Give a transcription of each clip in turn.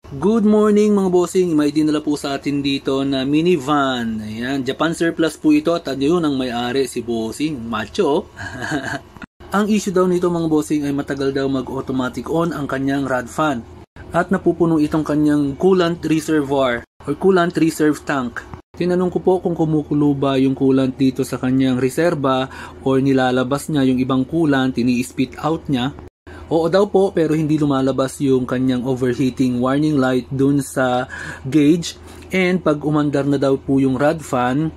Good morning mga bossing, may dinala po sa atin dito na minivan. Ayan, Japan Surplus po ito at yun ang may-ari si bossing, macho. Ang issue daw nito mga bossing ay matagal daw mag-automatic on ang kanyang rad fan. At napupuno itong kanyang coolant reservoir or coolant reserve tank. Tinanong ko po kung kumukulo ba yung coolant dito sa kanyang reserba or nilalabas niya yung ibang coolant, ini-spit out niya. Oo daw po, pero hindi lumalabas yung kanyang overheating warning light dun sa gauge. And pag umandar na daw po yung rad fan,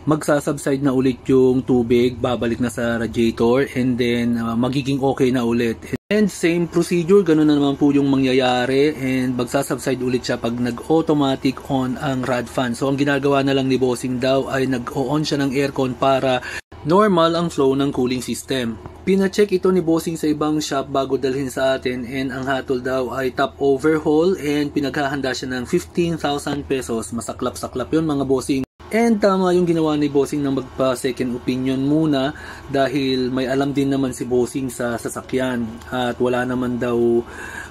magsasubside na ulit yung tubig, babalik na sa radiator, and then magiging okay na ulit. And same procedure, ganun na naman po yung mangyayari, and magsasubside ulit siya pag nag-automatic on ang rad fan. So ang ginagawa na lang ni bossing daw ay nag-on siya ng aircon para normal ang flow ng cooling system. Pina-check ito ni bossing sa ibang shop bago dalhin sa atin, and ang hatol daw ay top overhaul, and pinaghahanda siya ng 15,000 pesos. Masaklap-saklap yun mga bossing. And tama yung ginawa ni bossing na magpa second opinion muna dahil may alam din naman si bossing sa sasakyan at wala naman daw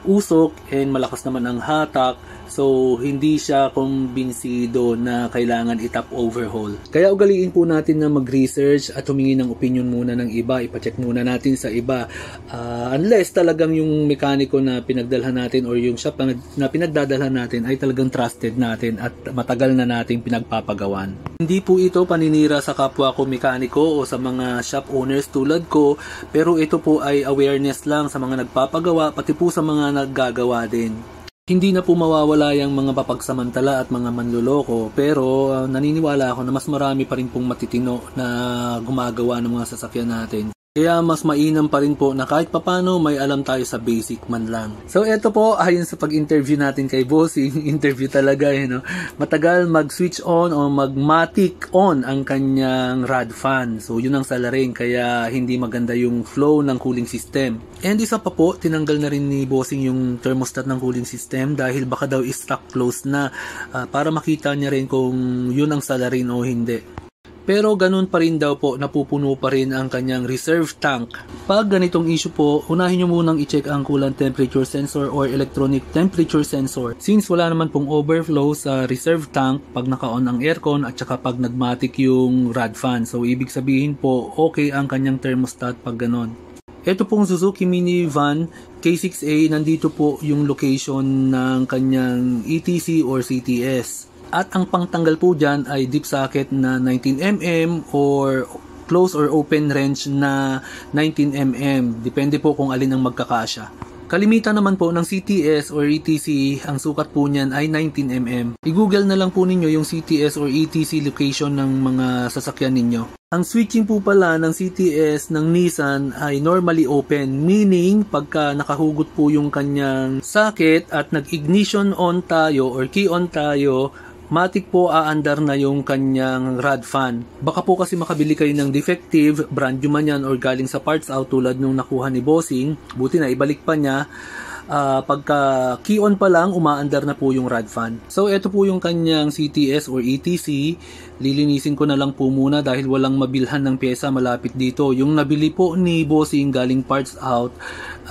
usok and malakas naman ang hatak. So, hindi siya kumbinsido na kailangan i-top overhaul. Kaya ugaliin po natin na mag-research at humingi ng opinion muna ng iba. Ipacheck muna natin sa iba. Unless talagang yung mekaniko na pinagdalhan natin or yung shop na pinagdadalhan natin ay talagang trusted natin at matagal na nating pinagpapagawan. Hindi po ito paninira sa kapwa ko mekaniko o sa mga shop owners tulad ko. Pero ito po ay awareness lang sa mga nagpapagawa pati po sa mga naggagawa din. Hindi na po mawawala yung mga papagsamantala at mga manloloko, pero naniniwala ako na mas marami pa rin pong matitino na gumagawa ng mga sasakyan natin. Kaya mas mainam pa rin po na kahit papano may alam tayo sa basic man lang. So eto po, ayon sa pag-interview natin kay bossing, interview talaga no? Matagal mag-switch on o mag-matic on ang kanyang rad fan. So yun ang salarin, kaya hindi maganda yung flow ng cooling system. And isa pa po, tinanggal na rin ni bossing yung thermostat ng cooling system dahil baka daw i-stock close na para makita niya rin kung yun ang salarin o hindi. Pero ganun pa rin daw po, napupuno pa rin ang kanyang reserve tank. Pag ganitong issue po, unahin nyo munang i-check ang coolant temperature sensor or electronic temperature sensor. Since wala naman pong overflow sa reserve tank pag naka-on ang aircon at saka pag nagmatic yung rad fan. So ibig sabihin po, okay ang kanyang thermostat pag ganon. Ito pong Suzuki minivan K6A, nandito po yung location ng kanyang ETC or CTS. At ang pangtanggal po dyan ay deep socket na 19mm or close or open range na 19mm. Depende po kung alin ang magkakasya. Kalimitan naman po ng CTS or ETC, ang sukat po niyan ay 19mm. I-google na lang po ninyo yung CTS or ETC location ng mga sasakyan ninyo. Ang switching po pala ng CTS ng Nissan ay normally open, meaning pagka nakahugot po yung kanyang socket at nag-ignition on tayo or key on tayo, matik po aandar na yung kanyang rad fan. Baka po kasi makabili kayo ng defective, brand new man yan or galing sa parts out tulad nung nakuha ni bossing. Buti na ibalik pa niya. Pagka key on pa lang, umaandar na po yung rad fan. So ito po yung kanyang CTS or ETC. Lilinisin ko na lang po muna dahil walang mabilhan ng pyesa malapit dito. Yung nabili po ni bossing galing parts out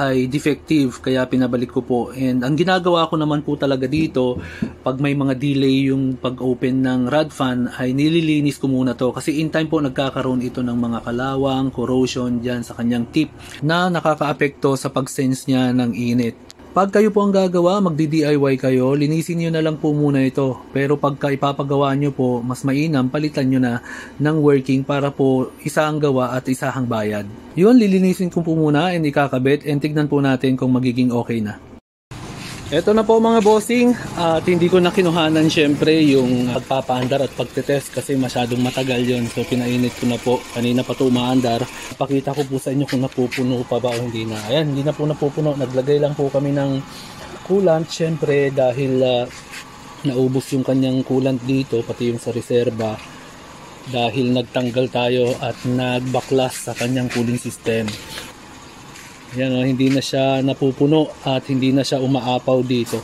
ay defective, kaya pinabalik ko po. And ang ginagawa ko naman po talaga dito, pag may mga delay yung pag-open ng rad fan, ay nililinis ko muna to. Kasi in time po nagkakaroon ito ng mga kalawang, corrosion dyan sa kanyang tip na nakakaapekto sa pag-sense niya ng init. Pag kayo po ang gagawa, magdi-DIY kayo, linisin nyo na lang po muna ito. Pero pagka ipapagawa nyo po, mas mainam, palitan nyo na ng working para po isa ang gawa at isa ang bayad. Yun, lilinisin ko po muna and ikakabit and tignan po natin kung magiging okay na. Ito na po mga bossing, at hindi ko na kinuhanan syempre yung pagpapaandar at pagtetest kasi masyadong matagal yon. So pinainit ko na po, kanina pa ito umaandar. Pakita ko po sa inyo kung napupuno pa ba o hindi na. Ayan, hindi na po napupuno, naglagay lang po kami ng coolant syempre dahil naubos yung kanyang coolant dito, pati yung sa reserba. Dahil nagtanggal tayo at nagbaklas sa kanyang cooling system. Yan, hindi na siya napupuno at hindi na siya umaapaw dito.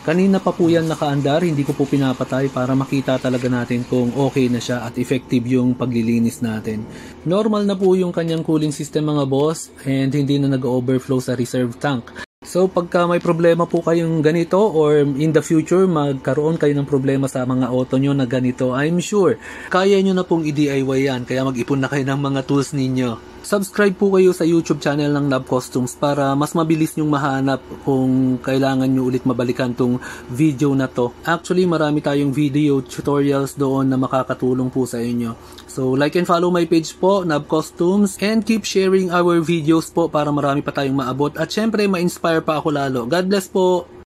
Kanina pa po yan nakaandar, hindi ko po pinapatay para makita talaga natin kung okay na siya at effective yung paglilinis natin. Normal na po yung kanyang cooling system mga boss and hindi na nag-overflow sa reserve tank. So pagka may problema po kayong ganito or in the future magkaroon kayo ng problema sa mga auto nyo na ganito, I'm sure kaya nyo na pong i-DIY yan, kaya mag-ipon na kayo ng mga tools ninyo. Subscribe po kayo sa YouTube channel ng Nab Costumes para mas mabilis nyong mahanap kung kailangan nyo ulit mabalikan tong video na to. Actually, marami tayong video tutorials doon na makakatulong po sa inyo. So, like and follow my page po, Nab Costumes, and keep sharing our videos po para marami pa tayong maabot. At syempre, ma-inspire pa ako lalo. God bless po!